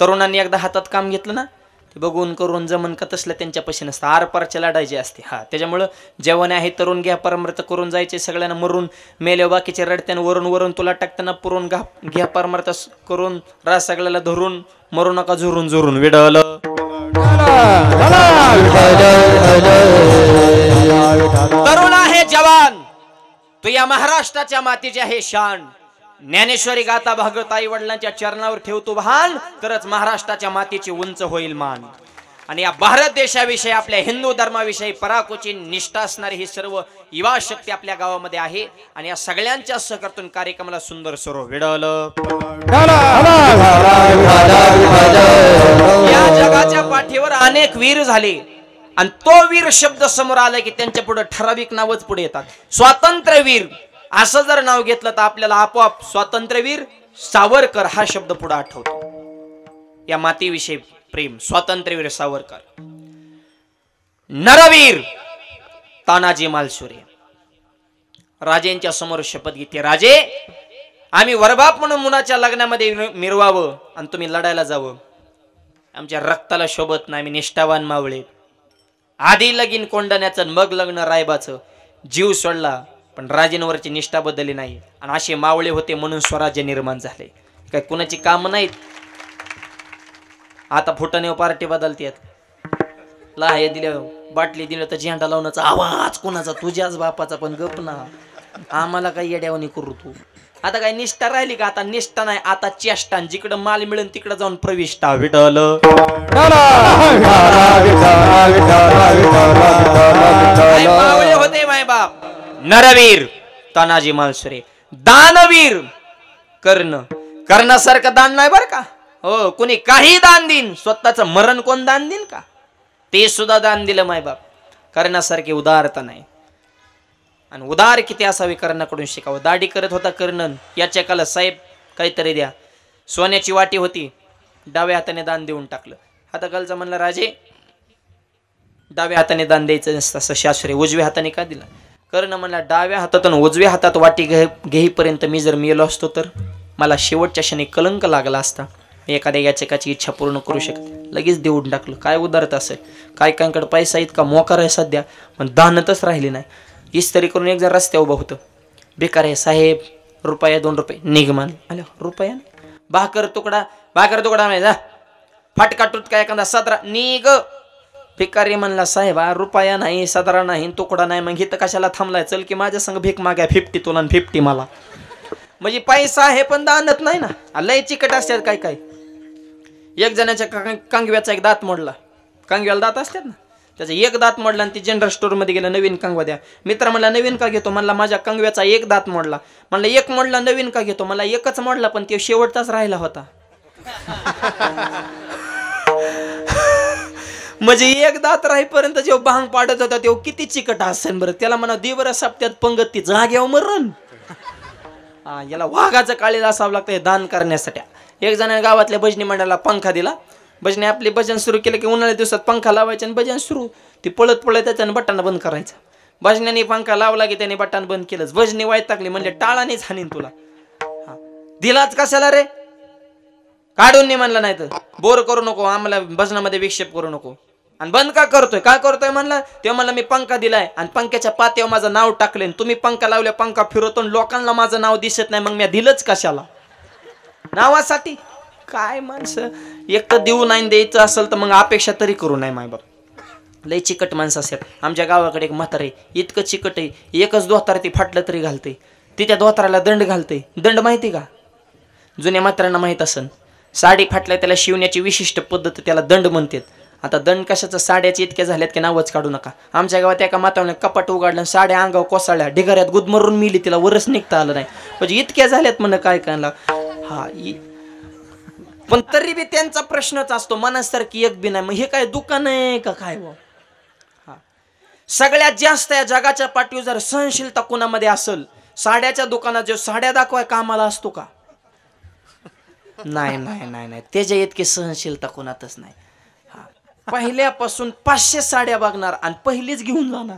तरुणांनी एकदा हातात काम घेतलं ना ते बघून करून जमन का तसलं त्यांच्यापाशी नसतं, आरपारच्या लढायचे असते. त्याच्यामुळं जेवण आहे तरुण घ्या परमर्थ करून जायचे, सगळ्यांना मरून मेले बाकीचे रडत्यानं वरून वरून तुला टाकताना पुरून घ्या परमर्थ करून रास सगळ्याला धरून मरू नका झुरून झुरून विडवलं. तरुण आहे जवान तू या महाराष्ट्राच्या मातीचे आहे शान. ज्ञानेश्वरी गाता भागवत आई वडिलांच्या चरणावर ठेवतो भान, तरच महाराष्ट्राच्या मातीची उंच होईल मान. आणि या भारत देशाविषयी आपल्या हिंदू धर्माविषयी पराकोची निष्ठा असणारी ही सर्व युवा शक्ती आपल्या गावामध्ये आहे. आणि या सगळ्यांच्या सहकार्यातून कार्यक्रमाला सुंदर स्वरूप विडवलं. या जगाच्या पाठीवर अनेक वीर झाले आणि तो वीर शब्द समोर आला की त्यांच्या पुढे ठराविक नावच पुढे येतात. स्वातंत्र्यवीर असं जर नाव घेतलं तर आपल्याला आपोआप स्वातंत्र्यवीर सावरकर हा शब्द पुढे आठवतो. या मातीविषयी प्रेम. स्वातंत्र्यवीर सावरकर. नरवीर तानाजी मालुसरे. राजेंच्या समोर शपथ घेते, राजे आम्ही वरबाप म्हणून मुलाच्या लग्नामध्ये मिरवावं आणि तुम्ही लढायला जावं. आमच्या रक्ताला शोभत नाही, आम्ही निष्ठावान मावळे. आधी लगीन कोंडण्याचं मग लग्न रायबाचं. जीव सोडला पण राजेंवरची निष्ठा बदलली नाही. आणि असे मावळे होते म्हणून स्वराज्य निर्माण झाले. काय कुणाची काम नाहीत. आता फुटाने पार्टी बदलतात. लाह्या दिल्या बाटली दिलं तर झेंडा लावण्याचा आवाज कोणाचा, तुझ्याच बापाचा. पण गप ना, आम्हाला काही येड्यावानी करू तू. आता काय निष्ठा राहिली का? आता निष्ठा नाही, आता चेष्टा. जिकडं माल मिळेल तिकडं जाऊन प्रविष्टा. विठ्ठल मावळे होते माय बाप. नरवीर तानाजी मालुसरे. दानवीर कर्णासारखं दान नाही बर का. हो, कुणी काही दान देईन, स्वतःचं मरण कोण दान देईन का? ते सुद्धा दान दिलं माय बाप. कर्णासारखी उदारता नाही. आणि उदार किती असावे कर्णाकडून शिकावं. दाढी करत होता कर्णन. याच्या काला साहेब काहीतरी द्या. सोन्याची वाटी होती, डाव्या हाताने दान देऊन टाकलं. आता कालचा म्हणला, राजे डाव्या हाताने दान द्यायचं नसतं असं शास्त्रीय, उजव्या हाताने का दिला? कर्ण म्हणला, डाव्या हातातून उजव्या हातात वाटी घेईपर्यंत मी जर मेलो असतो तर मला शेवटच्या क्षणी कलंक लागला असता. एखाद्या याचकाची इच्छा पूर्ण करू शकत, लगेच देऊन टाकलं. काय उदारत असेल. काय कांकडे पैसा इतका मोकार आहे सध्या, पण दानतच राहिली नाही. इस्त्री करून एक जण रस्त्यावर उभं होतं. बेकार आहे साहेब, रुपया 2 रुपये निघमान आलो. रुपया भाकर तुकडा नाही, फाटका तुटका एखादा सदरा निघ. भिकारी म्हणला, साहेब रुपया नाही, सदरा नाही, तुकडा नाही, मग इथं कशाला थांबलाय? चल की माझ्या संग भीक मागा, 50 तुला 50 मला. म्हणजे पैसा आहे पण दानत नाही ना. लय चिकट असतात काय काय. एक जणाच्या कांगव्याचा एक दात मोडला. कांगव्याला दात असतात ना, त्याचा एक दात मोडला आणि ती जनरल स्टोअर मध्ये गेला, नवीन कांगवा द्या. मित्र म्हणला, नवीन का घेतो? म्हणला, माझ्या कांगव्याचा एक दात मोडला. म्हणलं, एक मोडला, नवीन का घेतो? मला एकच मोडला पण ते शेवटचाच राहिला होता. म्हणजे एक दात राहीपर्यंत जेव्हा भांग पाडत होता तेव्हा किती चिकट असेल बरं. त्याला म्हणा दिवर सप्त्यात पंगत ती जाग्यावर मरण. याला वाघाचं काळीला असावं लागतं दान करण्यासाठी. एक जणांनी गावातल्या भजनी मंडळाला पंखा दिला. भजनी आपले भजन सुरू केलं की उन्हाळ्या दिवसात पंखा लावायचे आणि भजन सुरू. ती पळत त्याच्याने बटन बंद करायचं. भजनाने पंखा लावला की त्याने बटन बंद केलंच. भजनी वैतागली, म्हणजे टाळानेच हानीन तुला. दिलाच कशाला रे? काढून नाही म्हणलं, नाही तर बोर करू नको, आम्हाला भजनामध्ये विक्षेप करू नको. आणि बंद का करतोय म्हणला. तेव्हा म्हणलं, मी पंखा दिलाय आणि पंख्याच्या पात्यावर माझं नाव टाकले. तुम्ही पंखा लावल्या, पंखा फिरवतो, लोकांना माझं नाव दिसत नाही, मग मी दिलंच कशाला? नावासाठी. काय माणसं. एक तर देऊ नाही द्यायचं असेल तर मग अपेक्षा तरी करू नाही. माय बाप लय चिकट माणसं असतात. आमच्या गावाकडे एक म्हातारे इतकं चिकट आहे, एकच धोतार ती फाटलं तरी घालते. ती त्या धोताराला दंड घालते. दंड माहिती का? जुन्या म्हाताऱ्यांना माहित असेल. साडी फाटल्या त्याला शिवण्याची विशिष्ट पद्धत, त्याला दंड म्हणतात. आता दंड कशाचं? साड्याचे इतक्या झाल्यात की नावच काढू नका. आमच्या गावात एका माताने कपाट उघडलं, साड्या अंगावर कोसळल्या, ढिगाऱ्यात गुदमरून मिली, तिला वरच निघता आलं नाही. म्हणजे इतक्या झाल्यात म्हणणं काय कायला. पण तरी बी त्यांचा प्रश्नच असतो, मनासारखी एक बी नाही. मग हे काय दुकान आहे का काय? सगळ्यात जास्त या जगाच्या पाठीवर जर सहनशीलता कुणामध्ये असेल, साड्याच्या दुकानात जो साड्या दाखवाय कामाला असतो का? नाही नाही नाही नाही, त्याच्या इतकी सहनशीलता कुणातच नाही. पहिल्यापासून 500 साड्या बघणार आणि पहिलीच घेऊन जाणार.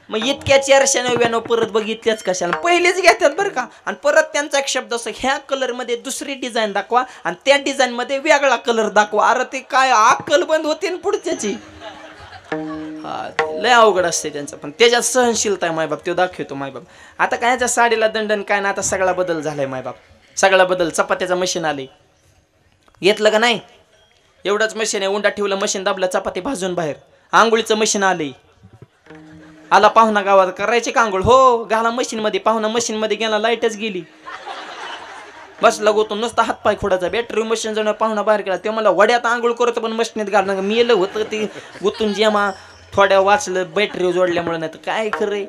मग इतक्या 499 परत बघितल्याच कशाला, पहिलेच घेतात बरं का. आणि परत त्यांचा एक शब्द असतो, ह्या कलर मध्ये दुसरी डिझाईन दाखवा आणि त्या डिझाईन मध्ये वेगळा कलर दाखवा. अरे ते काय अक्कल बंद होते ना पुढच्याची. हा लय अवघड असते त्यांचं, पण त्याच्यात सहनशीलता आहे मायबाप, तो दाखवतो मायबाप. आता काय याच्या साडीला दंडन काय ना, आता सगळा बदल झालाय मायबाप, सगळा बदल. चपात्याचं मशीन आले, घेतलं का नाही, एवढंच मशीन आहे. उंडा ठेवलं, मशीन दाबलं, चपाती भाजून बाहेर. आंघोळीचं मशीन आले, आला पाहुणा गावात, करायचे का आंघोळ, हो घाला मशीन मध्ये. पाहुणा मशीन मध्ये गेला, लाईटच गेली, बसला गोतून नुसता हातपाय खोडाचा. बॅटरी मशीन जण पाहुणा बाहेर गेला, ते मला वड्यात आंघोळ करतो पण मशीनीत घालणं मी येलं होतं ते गुतून जेमा थोड्या वाचलं बॅटरी जोडल्यामुळे. नाही तर काय खरंय,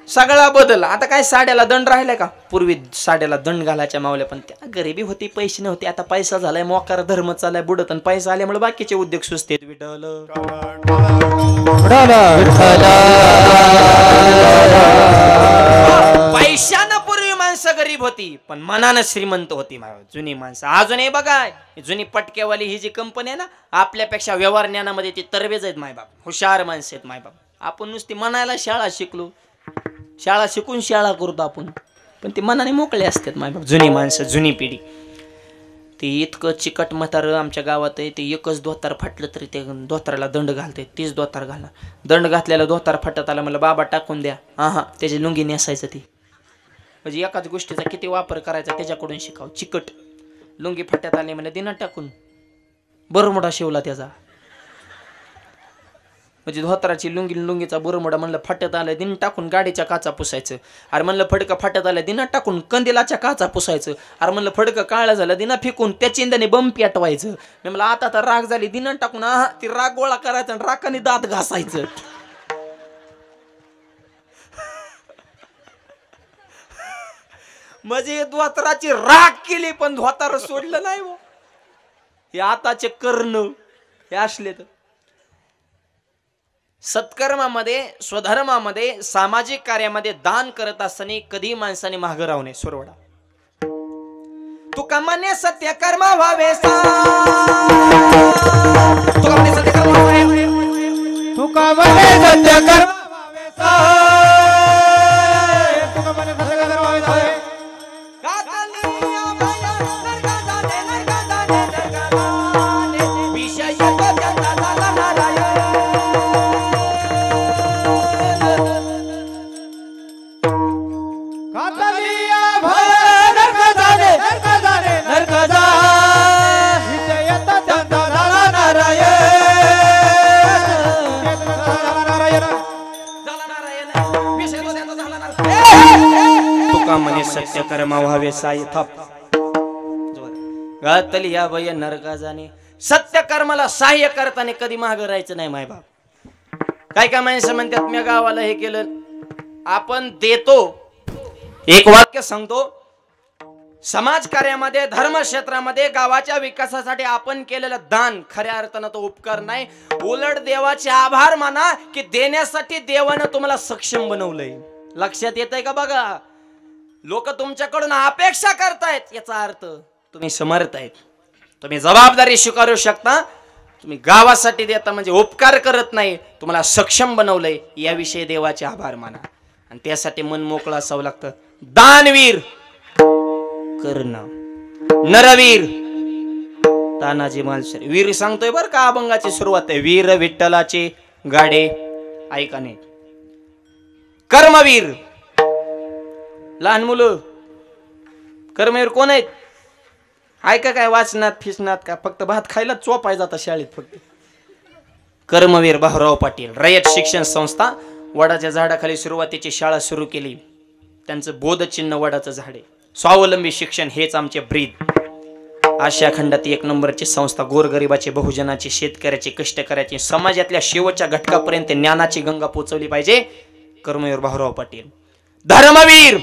सगळा बदल. आता काय साड्याला दंड राहिलाय का, पूर्वी साड्याला दंड घालायच्या मावल्या, पण त्या गरिबी होती, पैसे नव्हते. आता पैसा झालाय, मोकार धर्म चाललाय बुडत, आणि पैसा आल्यामुळे बाकीचे उद्योग सुचतेत. विठ्ठल पैशानं पूर्वी माणसं गरीब होती, पण मनानं श्रीमंत होती जुनी माणसं. अजूनही बघा, जुनी पटकेवाली ही जी कंपनी आहे ना, आपल्यापेक्षा व्यवहार ज्ञानामध्ये ती तरबेज आहेत मायबाप, हुशार माणसं आहेत मायबाप. आपण नुसती मनाला शाळा शिकलो, शाळा शिकून शाळा करतो आपण, पण ते मनाने मोकळे असतात मायबाप. जुनी माणसं, जुनी पिढी. ते इतकं चिकट म्हातारं आमच्या गावात आहे, ते एकच धोतार फाटलं तरी ते धोताराला दंड घालते. तीच धोतार घालणार, दंड घातलेला धोतार फाटत आला, मला बाबा टाकून द्या. हा त्याची लुंगी नेसायचं. ती म्हणजे एकाच गोष्टीचा किती वापर करायचा त्याच्याकडून शिकाव. चिकट लुंगी फाट्यात आली म्हणजे दिना टाकून बरमोडा शिवला त्याचा. म्हणजे धोतराची लुंगीचा बरमोडा म्हणलं फाट्यात आलं, दिन टाकून गाडीच्या काचा पुसायचं. अरे म्हणलं फडकं फाट्यात आलं, दिना टाकून कंदिलाच्या काचा पुसायचं. अरे म्हणलं फडकं काळं झालं, दिना फेकून त्या चिंध्याने बंब पेटवायचं. मी म्हणलं आता तर राग झाली, दिना टाकून ती राग गोळा करायचा आणि राखाने दात घासायचं. म्हणजे धोतराची राग केली पण धोतार सोडलं नाही. हे आताचे कर्ण हे असले तर. सत्कर्मामध्ये, स्वधर्मामध्ये, सामाजिक कार्यामध्ये दान करत असताना कधी माणसाने मागं राहू नये. सुरवडा तुका म्हणे सत्य कर्म व्हावे, तुका म्हणे सत्य कर्म व्हावे, तुका म्हणे सत्य कर्म व्हावे, तुका म्हणे सत्य कर्म व्हावे. म्हणे सत्य कर्म व्हावे साई थप घातली या भय नरका जाणे. सत्य कर्माला सहाय्य करताना कधी मागं राहायचं नाही मायबाप. काय काय माणसं म्हणतात मी गावाला हे केलं, आपण देतो. एक वाक्य सांगतो, समाज कार्यामध्ये, धर्म क्षेत्रामध्ये, गावाच्या विकासासाठी आपण केलेलं दान खऱ्या अर्थानं तो उपकार नाही, उलट देवाचे आभार माना की देण्यासाठी देवानं तुम्हाला सक्षम बनवलंय. लक्षात येतंय का बघा. लोक तुमच्याकडून अपेक्षा करतायत, याचा अर्थ तुम्ही समर्थ आहेत, तुम्ही जबाबदारी स्वीकारू शकता. तुम्ही गावासाठी देता म्हणजे उपकार करत नाही, तुम्हाला सक्षम बनवलंय, याविषयी देवाचे आभार माना. आणि त्यासाठी मन मोकळं असावं लागतं. दानवीर कर्ण, नरवीर तानाजी मालसरे. वीर सांगतोय बर का, अभंगाची सुरुवात आहे, वीर विठ्ठलाचे गाडे ऐका नाही. कर्मवीर, लहान मुलं कर्मवीर कोण आहेत ऐका, काय वाचनात फिसनात का, फक्त भात खायला चोपाय जाता शाळेत फक्त. कर्मवीर भाऊराव पाटील, रयत शिक्षण संस्था, वडाच्या झाडाखाली सुरुवातीची शाळा सुरू केली. त्यांचं बोधचिन्ह वडाचं झाड आहे. स्वावलंबी शिक्षण हेच आमचे ब्रीद. आशिया खंडात 1 नंबरची संस्था. गोरगरिबाचे, बहुजनाचे, शेतकऱ्याचे, कष्टकऱ्याचे, समाजातल्या शेवटच्या घटकापर्यंत ज्ञानाची गंगा पोचवली पाहिजे. कर्मवीर भाऊराव पाटील. धर्मवीर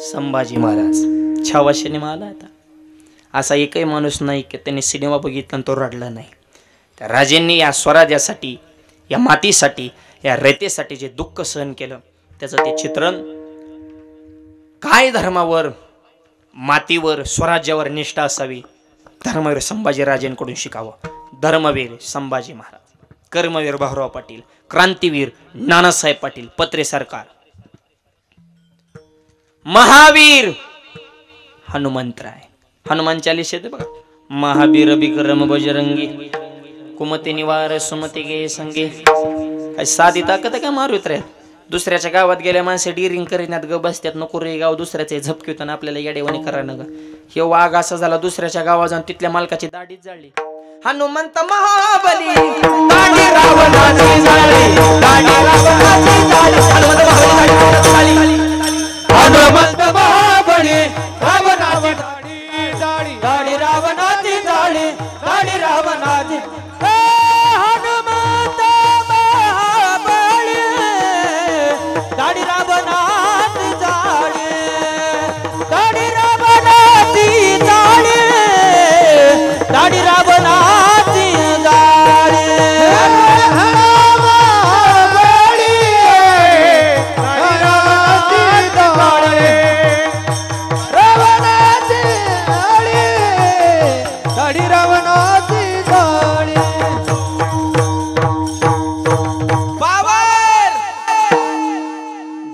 संभाजी महाराज. 6वा सिनेमा आला आता. असा एकही माणूस नाही की त्यांनी सिनेमा बघितला आणि तो रडला नाही. त्या राजेंनी या स्वराज्यासाठी, या मातीसाठी, या रयतेसाठी जे दुःख सहन केलं, त्याचं ते चित्रण. काय धर्मावर, मातीवर, स्वराज्यावर निष्ठा असावी, धर्मवीर संभाजी राजेंकडून शिकावं. धर्मवीर संभाजी महाराज. कर्मवीर भाऊराव पाटील, क्रांतीवीर नानासाहेब पाटील, पत्रे सरकार, महावीर हनुमंतराय. हनुमान चालीस येते बघा. महावीर विक्रम बजरंगी कुमते निवार सुमते गे संगे. काय साधी ताकद काय मारूत रे. दुसऱ्याच्या गावात गेल्या माणसे डिरिंग करीनात ग बसत्यात. नको रे गाव दुसऱ्याचे झपकीवताना आपल्याला येडेवाणी करा न ग. हे वाघ असा झाला दुसऱ्याच्या गावात जाऊन तिथल्या मालकाची दाढीच जाळली. हनुमंत महाबली दाढी रावणाची जाळी, दाढी रावणाची जाळी, हनुमंत महाबली रावणाची जाळी, दाढी रावणाची जाळी, दाढी रावणाची. हनुमंत महाबली दाढी रावणाची जाळी, दाढी रावणाची जाळी, दाढी रावणाची जाळी.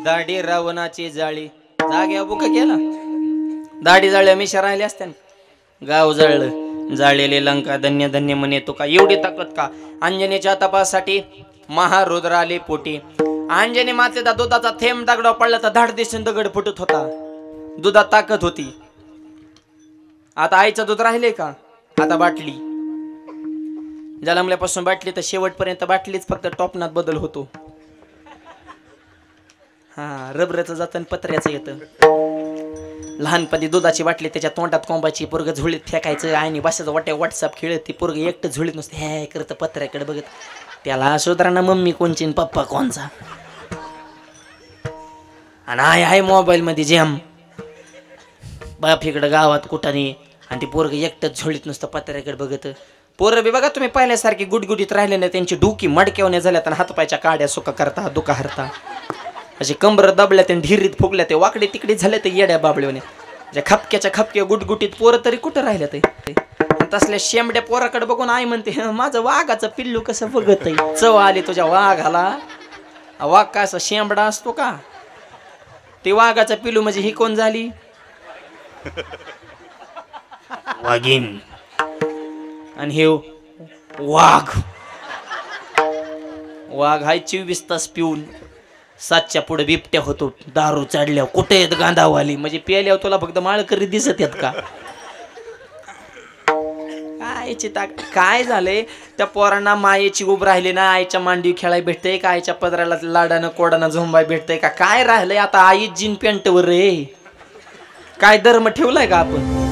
दाढी रावणाची जाळी जाग्या बुका केला. दाढी जाळ्या मिशा राहिल्या असत्या. गाव जळलं. जाळलेले लंका धन्य धन्य म्हणे तुका. एवढी ताकद का? अंजनेच्या तपासाठी महारुद्र आले पोटी. अंजनी मातेचा दुधाचा थेंब दगडा पडला तर धाड दिसून दगड फुटत होता. दुधात ताकद होती. आता आईचं दूध राहिले का? आता बाटली. जन्मल्यापासून बाटली तर शेवटपर्यंत बाटलीच, फक्त टॉपनात बदल होतो. हा रबराचं जातं पत्र्याचं येतं. लहानपणी दुधाची बाटली त्याच्या तोंडात कोंबाची, पोरग झुळीत फेकायचं. आणि बसायचं वाट्या व्हॉट्सअप खेळत. ती पोरग एकटं झुळीत नसते हे करत पत्र्याकडे बघत. त्याला सुधारणा मम्मी कोणची पप्पा कोणचा. आणि आहे मोबाईल मध्ये जॅम. बाप इकडं गावात कुठाने आणि ती पोरग एकटंच झुळीत नुसतं पत्र्याकडे बघत. पोरं बी बघा तुम्ही पाहिल्यासारखी गुटगुटीत राहिले नाही. त्यांची डोकी मडक्यावण्या झाल्यात आणि हातपायच्या काड्या सुका करता दुका हरता. असे कंबर दबल्या ते ढिरीत फुगल्या ते वाकडे तिकडे झाले ते येड्या बाबळेवणे. खपक्याच्या खपक्या गुटगुटीत पोरं तरी कुठं राहिल्या ते. तसल्या शेंबड्या पोराकडे बघून आई म्हणते माझं वाघाचं पिल्लू कसं बघत आहे. चव आली तुझ्या वाघाला. वाघ का असा शेंबडा असतो का? ते वाघाचं पिल्लू म्हणजे ही कोण झाली? वाघीन. आणि हे वाघ. वाघ हाय 24 तास पिऊन 7च्या पुढे बिबट्या होतो. दारू चढल्यावर कुठे येत गांधावाली म्हणजे प्यायल्यावर तुला फक्त माळकरी दिसत येत का? काय झालंय त्या पोरांना मायेची उब राहिली ना. आईच्या मांडी खेळाय भेटतंय का? आईच्या पदराला लाडानं कोडानं झोंबाय भेटतंय का? काय राहिलंय आता? आई जीन पॅन्टवर रे. काय धर्म ठेवलाय का आपण?